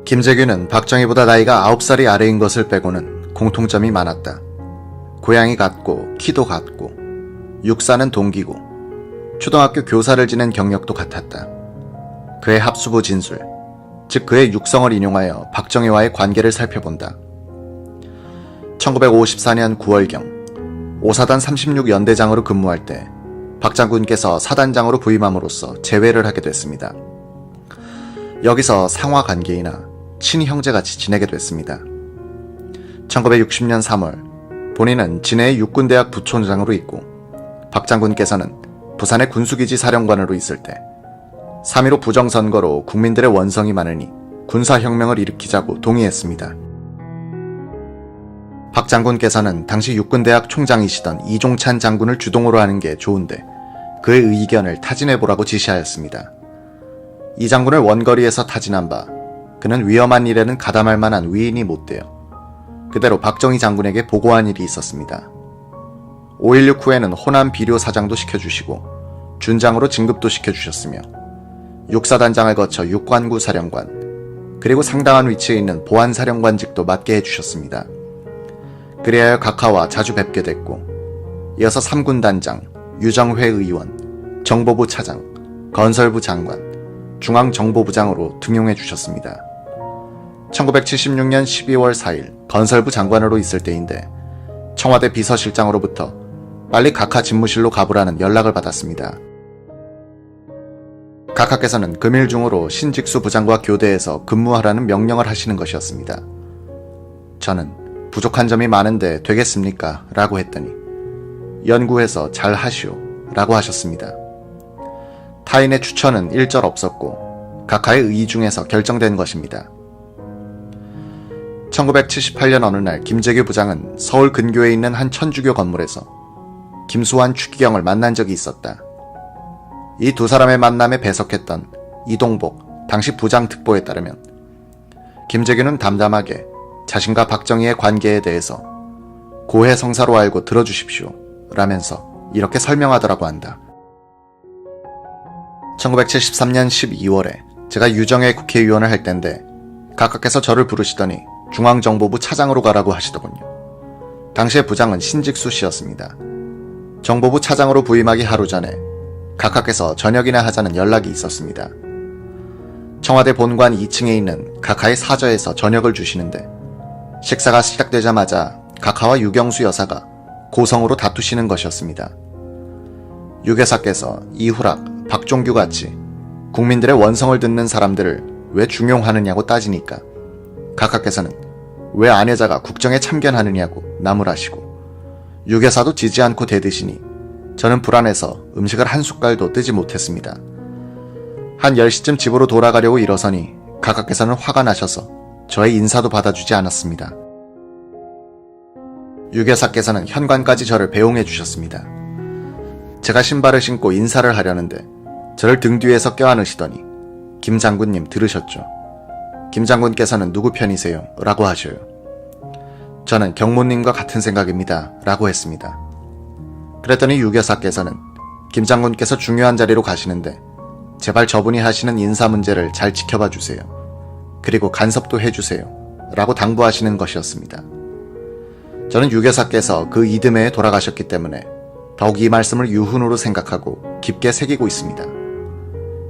김재규는 박정희보다 나이가 9살이 아래인 것을 빼고는 공통점이 많았다. 고향이 같고 키도 같고 육사는 동기고 초등학교 교사를 지낸 경력도 같았다. 그의 합수부 진술, 즉 그의 육성을 인용하여 박정희와의 관계를 살펴본다. 1954년 9월경 5사단 36연대장으로 근무할 때 박 장군께서 사단장으로 부임함으로써 재회를 하게 됐습니다. 여기서 상하관계이나 친형제같이 지내게 됐습니다. 1960년 3월 본인은 진해의 육군대학 부총장으로 있고 박 장군께서는 부산의 군수기지 사령관으로 있을 때 3.15 부정선거로 국민들의 원성이 많으니 군사혁명을 일으키자고 동의했습니다. 박 장군께서는 당시 육군대학 총장이시던 이종찬 장군을 주동으로 하는 게 좋은데 그의 의견을 타진해보라고 지시하였습니다. 이 장군을 원거리에서 타진한 바 그는 위험한 일에는 가담할 만한 위인이 못 되어 그대로 박정희 장군에게 보고한 일이 있었습니다. 5.16 후에는 호남 비료 사장도 시켜주시고 준장으로 진급도 시켜주셨으며 육사단장을 거쳐 육관구 사령관 그리고 상당한 위치에 있는 보안사령관직도 맡게 해주셨습니다. 그리하여 각하와 자주 뵙게 됐고 이어서 3군단장, 유정회 의원, 정보부 차장, 건설부 장관, 중앙정보부장으로 등용해 주셨습니다. 1976년 12월 4일 건설부 장관으로 있을 때인데 청와대 비서실장으로부터 빨리 각하 집무실로 가보라는 연락을 받았습니다. 각하께서는 금일 중으로 신직수 부장과 교대에서 근무하라는 명령을 하시는 것이었습니다. 저는 부족한 점이 많은데 되겠습니까? 라고 했더니 연구해서 잘 하시오 라고 하셨습니다. 타인의 추천은 일절 없었고 각하의 의의 중에서 결정된 것입니다. 1978년 어느 날 김재규 부장은 서울 근교에 있는 한 천주교 건물에서 김수환 추기경을 만난 적이 있었다. 이 두 사람의 만남에 배석했던 이동복 당시 부장특보에 따르면 김재규는 담담하게 자신과 박정희의 관계에 대해서 고해성사로 알고 들어주십시오 라면서 이렇게 설명하더라고 한다. 1973년 12월에 제가 유정회 국회의원을 할 때인데 각하께서 저를 부르시더니 중앙정보부 차장으로 가라고 하시더군요. 당시의 부장은 신직수 씨였습니다. 정보부 차장으로 부임하기 하루 전에 각하께서 저녁이나 하자는 연락이 있었습니다. 청와대 본관 2층에 있는 각하의 사저에서 저녁을 주시는데 식사가 시작되자마자 각하와 유경수 여사가 고성으로 다투시는 것이었습니다. 유 여사께서 이후락, 박종규같이 국민들의 원성을 듣는 사람들을 왜 중용하느냐고 따지니까 각하께서는 왜 아내자가 국정에 참견하느냐고 나무라시고 유 여사도 지지 않고 대드시니 저는 불안해서 음식을 한 숟갈도 뜨지 못했습니다. 한 10시쯤 집으로 돌아가려고 일어서니 각하께서는 화가 나셔서 저의 인사도 받아주지 않았습니다. 유 여사께서는 현관까지 저를 배웅해 주셨습니다. 제가 신발을 신고 인사를 하려는데 저를 등 뒤에서 껴안으시더니 김 장군님 들으셨죠? 김 장군께서는 누구 편이세요? 라고 하셔요. 저는 경모님과 같은 생각입니다. 라고 했습니다. 그랬더니 유 여사께서는 김 장군께서 중요한 자리로 가시는데 제발 저분이 하시는 인사 문제를 잘 지켜봐 주세요. 그리고 간섭도 해주세요. 라고 당부하시는 것이었습니다. 저는 유 여사께서 그 이듬해에 돌아가셨기 때문에 더욱 이 말씀을 유훈으로 생각하고 깊게 새기고 있습니다.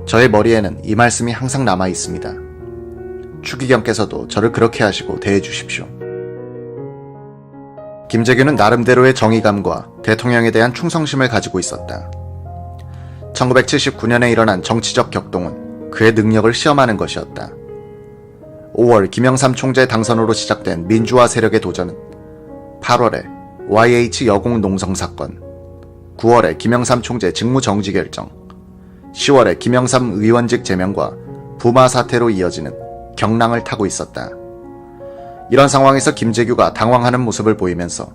저의 머리에는 이 말씀이 항상 남아 있습니다. 추기경께서도 저를 그렇게 하시고 대해 주십시오. 김재규는 나름대로의 정의감과 대통령에 대한 충성심을 가지고 있었다. 1979년에 일어난 정치적 격동은 그의 능력을 시험하는 것이었다. 5월 김영삼 총재 당선으로 시작된 민주화 세력의 도전은 8월에 YH 여공 농성 사건, 9월에 김영삼 총재 직무정지 결정, 10월에 김영삼 의원직 제명과 부마 사태로 이어지는 경랑을 타고 있었다. 이런 상황에서 김재규가 당황하는 모습을 보이면서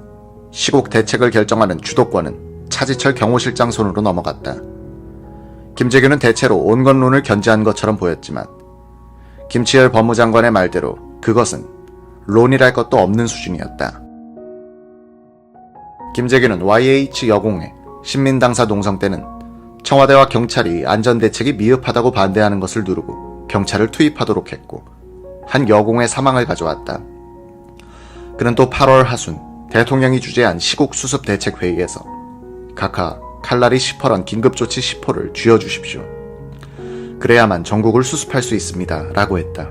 시국 대책을 결정하는 주도권은 차지철 경호실장 손으로 넘어갔다. 김재규는 대체로 온건론을 견지한 것처럼 보였지만 김치열 법무장관의 말대로 그것은 론이랄 것도 없는 수준이었다. 김재규는 YH 여공회 신민당사 농성 때는 청와대와 경찰이 안전대책이 미흡하다고 반대하는 것을 누르고 경찰을 투입하도록 했고 한 여공의 사망을 가져왔다. 그는 또 8월 하순 대통령이 주재한 시국 수습 대책 회의에서 각하 칼날이 시퍼런 긴급조치 10호를 쥐어주십시오. 그래야만 전국을 수습할 수 있습니다. 라고 했다.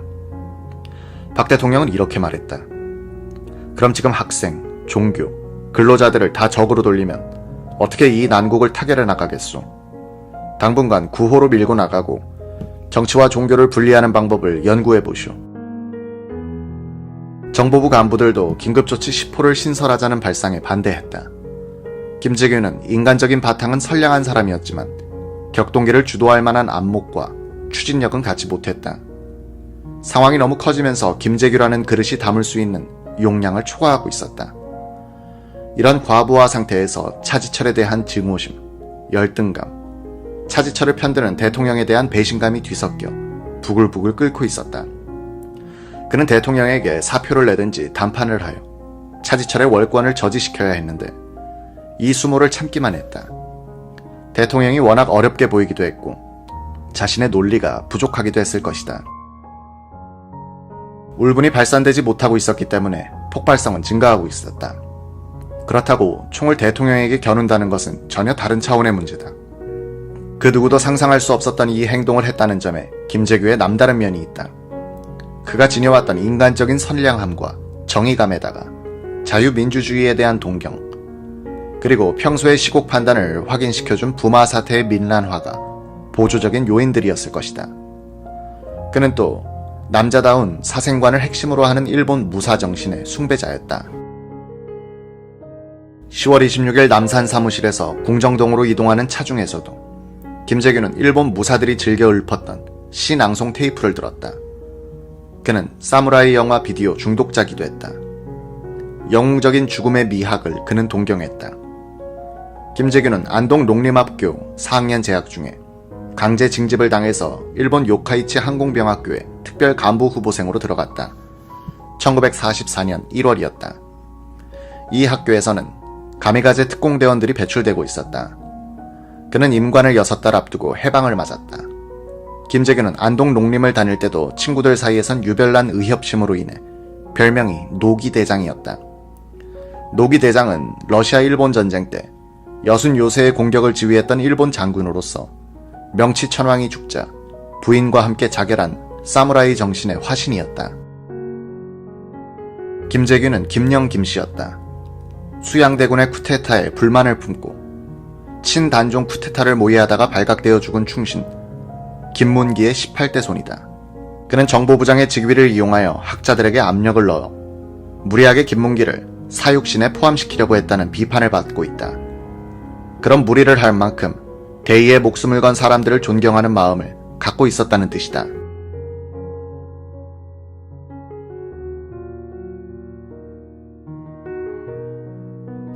박 대통령은 이렇게 말했다. 그럼 지금 학생, 종교, 근로자들을 다 적으로 돌리면 어떻게 이 난국을 타결해 나가겠소? 당분간 구호로 밀고 나가고 정치와 종교를 분리하는 방법을 연구해 보시오. 정보부 간부들도 긴급조치 10호를 신설하자는 발상에 반대했다. 김재규는 인간적인 바탕은 선량한 사람이었지만 격동기를 주도할 만한 안목과 추진력은 갖지 못했다. 상황이 너무 커지면서 김재규라는 그릇이 담을 수 있는 용량을 초과하고 있었다. 이런 과부하 상태에서 차지철에 대한 증오심, 열등감, 차지철을 편드는 대통령에 대한 배신감이 뒤섞여 부글부글 끓고 있었다. 그는 대통령에게 사표를 내든지 담판을 하여 차지철의 월권을 저지시켜야 했는데 이 수모를 참기만 했다. 대통령이 워낙 어렵게 보이기도 했고 자신의 논리가 부족하기도 했을 것이다. 울분이 발산되지 못하고 있었기 때문에 폭발성은 증가하고 있었다. 그렇다고 총을 대통령에게 겨눈다는 것은 전혀 다른 차원의 문제다. 그 누구도 상상할 수 없었던 이 행동을 했다는 점에 김재규의 남다른 면이 있다. 그가 지녀왔던 인간적인 선량함과 정의감에다가 자유민주주의에 대한 동경, 그리고 평소의 시국 판단을 확인시켜준 부마 사태의 민란화가 보조적인 요인들이었을 것이다. 그는 또 남자다운 사생관을 핵심으로 하는 일본 무사 정신의 숭배자였다. 10월 26일 남산 사무실에서 궁정동으로 이동하는 차 중에서도 김재규는 일본 무사들이 즐겨 읊었던 시낭송 테이프를 들었다. 그는 사무라이 영화 비디오 중독자기도 했다. 영웅적인 죽음의 미학을 그는 동경했다. 김재규는 안동 농림학교 4학년 재학 중에 강제 징집을 당해서 일본 요카이치 항공병학교에 특별 간부 후보생으로 들어갔다. 1944년 1월이었다. 이 학교에서는 가미가제 특공대원들이 배출되고 있었다. 그는 임관을 6달 앞두고 해방을 맞았다. 김재규는 안동 농림을 다닐 때도 친구들 사이에선 유별난 의협심으로 인해 별명이 노기대장이었다. 노기대장은 러시아 일본 전쟁 때 여순 요새의 공격을 지휘했던 일본 장군으로서 명치천왕이 죽자 부인과 함께 자결한 사무라이 정신의 화신이었다. 김재규는 김영 김씨였다. 수양대군의 쿠데타에 불만을 품고 친단종 쿠데타를 모의하다가 발각되어 죽은 충신 김문기의 18대 손이다. 그는 정보부장의 직위를 이용하여 학자들에게 압력을 넣어 무리하게 김문기를 사육신에 포함시키려고 했다는 비판을 받고 있다. 그런 무리를 할 만큼 대의의 목숨을 건 사람들을 존경하는 마음을 갖고 있었다는 뜻이다.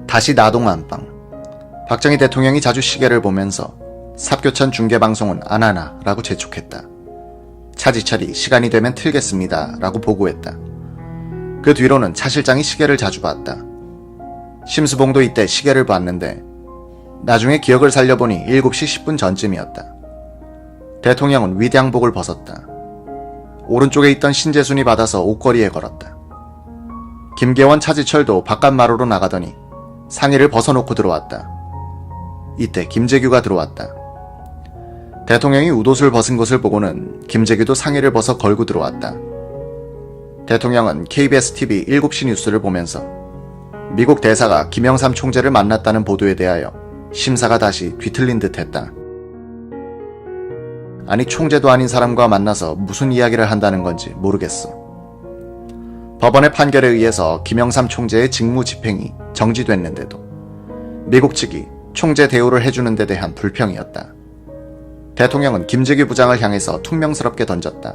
다시 나동안방. 박정희 대통령이 자주 시계를 보면서 삽교천 중계방송은 안 하나 라고 재촉했다. 차지철이 시간이 되면 틀겠습니다 라고 보고했다. 그 뒤로는 차 실장이 시계를 자주 봤다. 심수봉도 이때 시계를 봤는데 나중에 기억을 살려보니 7시 10분 전쯤이었다. 대통령은 위량복을 벗었다. 오른쪽에 있던 신재순이 받아서 옷걸이에 걸었다. 김계원 차지철도 바깥마루로 나가더니 상의를 벗어놓고 들어왔다. 이때 김재규가 들어왔다. 대통령이 웃옷을 벗은 것을 보고는 김재규도 상의를 벗어 걸고 들어왔다. 대통령은 KBS TV 7시 뉴스를 보면서 미국 대사가 김영삼 총재를 만났다는 보도에 대하여 심사가 다시 뒤틀린 듯 했다. 아니 총재도 아닌 사람과 만나서 무슨 이야기를 한다는 건지 모르겠어. 법원의 판결에 의해서 김영삼 총재의 직무 집행이 정지됐는데도 미국 측이 총재 대우를 해주는 데 대한 불평이었다. 대통령은 김재규 부장을 향해서 퉁명스럽게 던졌다.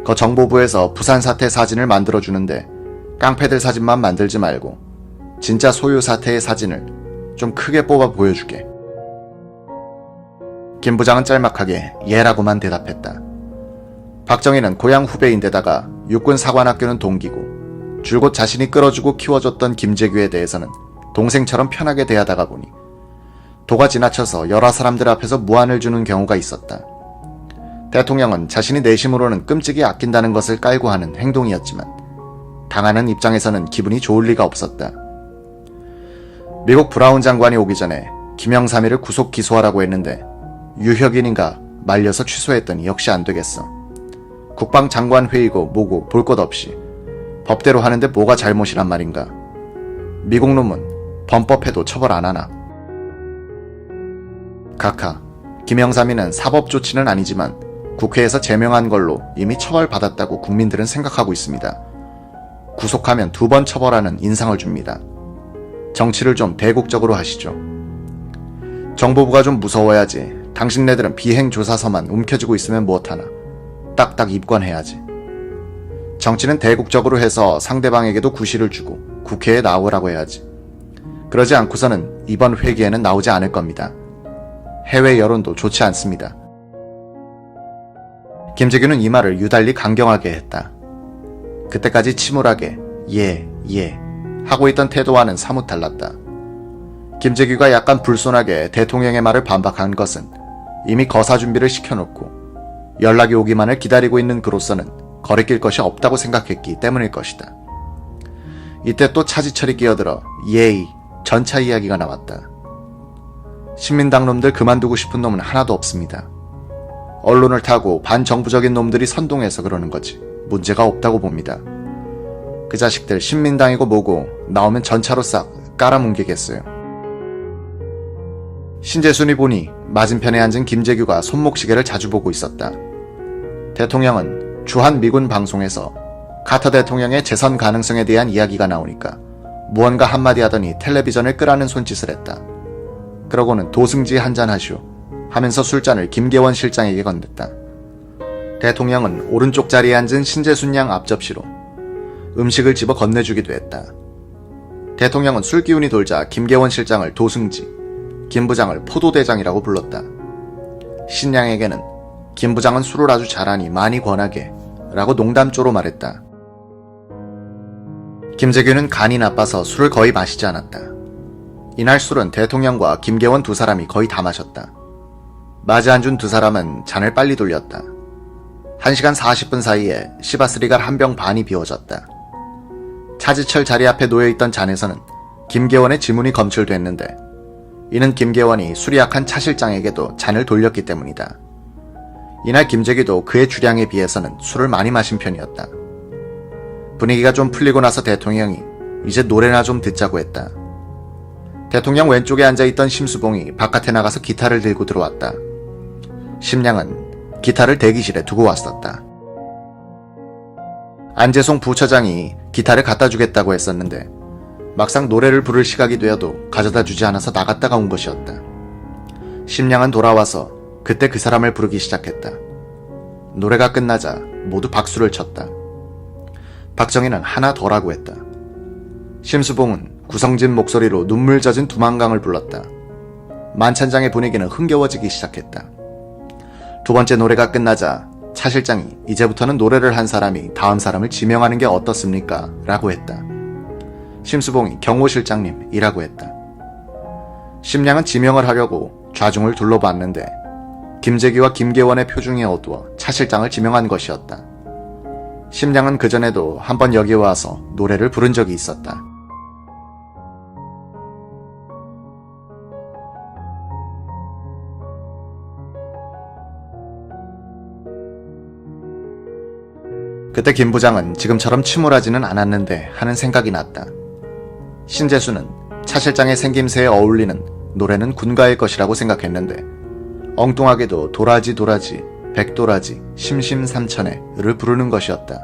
거 정보부에서 부산 사태 사진을 만들어주는데 깡패들 사진만 만들지 말고 진짜 소유 사태의 사진을 좀 크게 뽑아 보여주게. 김 부장은 짤막하게 예라고만 대답했다. 박정희는 고향 후배인데다가 육군 사관학교는 동기고 줄곧 자신이 끌어주고 키워줬던 김재규에 대해서는 동생처럼 편하게 대하다가 보니 도가 지나쳐서 여러 사람들 앞에서 무안을 주는 경우가 있었다. 대통령은 자신이 내심으로는 끔찍이 아낀다는 것을 깔고 하는 행동이었지만 당하는 입장에서는 기분이 좋을 리가 없었다. 미국 브라운 장관이 오기 전에 김영삼이를 구속 기소하라고 했는데 유혁인인가 말려서 취소했더니 역시 안 되겠어. 국방장관 회의고 뭐고 볼 것 없이 법대로 하는데 뭐가 잘못이란 말인가. 미국 놈은 범법해도 처벌 안 하나. 각하, 김영삼이는 사법 조치는 아니지만 국회에서 제명한 걸로 이미 처벌받았다고 국민들은 생각하고 있습니다. 구속하면 2번 처벌하는 인상을 줍니다. 정치를 좀 대국적으로 하시죠. 정보부가 좀 무서워야지. 당신네들은 비행조사서만 움켜쥐고 있으면 무엇하나. 딱딱 입건해야지. 정치는 대국적으로 해서 상대방에게도 구실을 주고 국회에 나오라고 해야지. 그러지 않고서는 이번 회기에는 나오지 않을 겁니다. 해외 여론도 좋지 않습니다. 김재규는 이 말을 유달리 강경하게 했다. 그때까지 침울하게 예 하고 있던 태도와는 사뭇 달랐다. 김재규가 약간 불손하게 대통령의 말을 반박한 것은 이미 거사 준비를 시켜놓고 연락이 오기만을 기다리고 있는 그로서는 거리낄 것이 없다고 생각했기 때문일 것이다. 이때 또 차지철이 끼어들어 예의, 전차 이야기가 나왔다. 신민당 놈들 그만두고 싶은 놈은 하나도 없습니다. 언론을 타고 반정부적인 놈들이 선동해서 그러는 거지 문제가 없다고 봅니다. 그 자식들 신민당이고 뭐고 나오면 전차로 싹 깔아뭉개겠어요. 신재순이 보니 맞은편에 앉은 김재규가 손목시계를 자주 보고 있었다. 대통령은 주한미군 방송에서 카터 대통령의 재선 가능성에 대한 이야기가 나오니까 무언가 한마디 하더니 텔레비전을 끄라는 손짓을 했다. 그러고는 도승지 한잔 하시오 하면서 술잔을 김계원 실장에게 건넸다. 대통령은 오른쪽 자리에 앉은 신재순 양 앞접시로 음식을 집어 건네주기도 했다. 대통령은 술 기운이 돌자 김계원 실장을 도승지, 김 부장을 포도대장이라고 불렀다. 신양에게는 김 부장은 술을 아주 잘하니 많이 권하게 라고 농담조로 말했다. 김재규는 간이 나빠서 술을 거의 마시지 않았다. 이날 술은 대통령과 김계원 2사람이 거의 다 마셨다. 마주 앉은 2사람은 잔을 빨리 돌렸다. 1시간 40분 사이에 시바스리갈 1병 반이 비워졌다. 차지철 자리 앞에 놓여있던 잔에서는 김계원의 지문이 검출됐는데 이는 김계원이 술이 약한 차 실장에게도 잔을 돌렸기 때문이다. 이날 김재규도 그의 주량에 비해서는 술을 많이 마신 편이었다. 분위기가 좀 풀리고 나서 대통령이 이제 노래나 좀 듣자고 했다. 대통령 왼쪽에 앉아있던 심수봉이 바깥에 나가서 기타를 들고 들어왔다. 심양은 기타를 대기실에 두고 왔었다. 안재송 부처장이 기타를 갖다 주겠다고 했었는데 막상 노래를 부를 시각이 되어도 가져다 주지 않아서 나갔다가 온 것이었다. 심양은 돌아와서 그때 그 사람을 부르기 시작했다. 노래가 끝나자 모두 박수를 쳤다. 박정희는 하나 더라고 했다. 심수봉은 구성진 목소리로 눈물 젖은 두만강을 불렀다. 만찬장의 분위기는 흥겨워지기 시작했다. 2번째 노래가 끝나자 차 실장이 이제부터는 노래를 한 사람이 다음 사람을 지명하는 게 어떻습니까? 라고 했다. 심수봉이 경호 실장님이라고 했다. 심양은 지명을 하려고 좌중을 둘러봤는데 김재규와 김계원의 표중이 어두워 차 실장을 지명한 것이었다. 심양은 그전에도 한번 여기 와서 노래를 부른 적이 있었다. 그때 김 부장은 지금처럼 침울하지는 않았는데 하는 생각이 났다. 신재수는 차 실장의 생김새에 어울리는 노래는 군가일 것이라고 생각했는데 엉뚱하게도 도라지 도라지 백도라지 심심삼천에를 부르는 것이었다.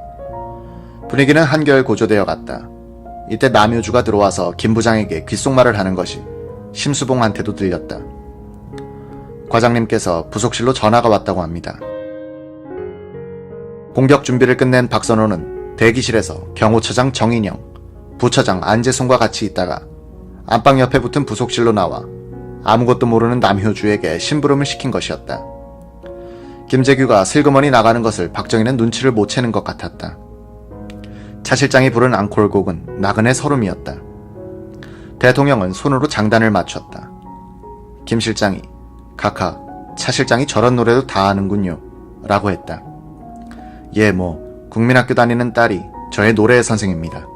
분위기는 한결 고조되어 갔다. 이때 남효주가 들어와서 김 부장에게 귓속말을 하는 것이 심수봉한테도 들렸다. 과장님께서 부속실로 전화가 왔다고 합니다. 공격 준비를 끝낸 박선호는 대기실에서 경호처장 정인영, 부처장 안재송과 같이 있다가 안방 옆에 붙은 부속실로 나와 아무것도 모르는 남효주에게 심부름을 시킨 것이었다. 김재규가 슬그머니 나가는 것을 박정희는 눈치를 못 채는 것 같았다. 차 실장이 부른 앙콜곡은 나그네 서름이었다. 대통령은 손으로 장단을 맞췄다. 김 실장이 각하, 차 실장이 저런 노래도 다 아는군요 라고 했다. 예, 국민학교 다니는 딸이 저의 노래 선생입니다.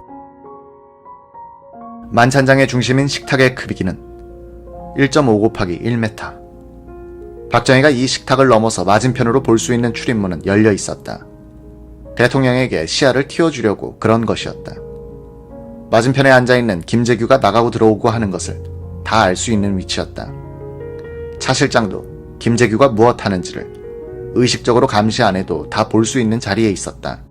만찬장의 중심인 식탁의 크기는 1.5 곱하기 1m. 박정희가 이 식탁을 넘어서 맞은편으로 볼 수 있는 출입문은 열려 있었다. 대통령에게 시야를 틔워주려고 그런 것이었다. 맞은편에 앉아있는 김재규가 나가고 들어오고 하는 것을 다 알 수 있는 위치였다. 차 실장도 김재규가 무엇 하는지를 의식적으로 감시 안 해도 다 볼 수 있는 자리에 있었다.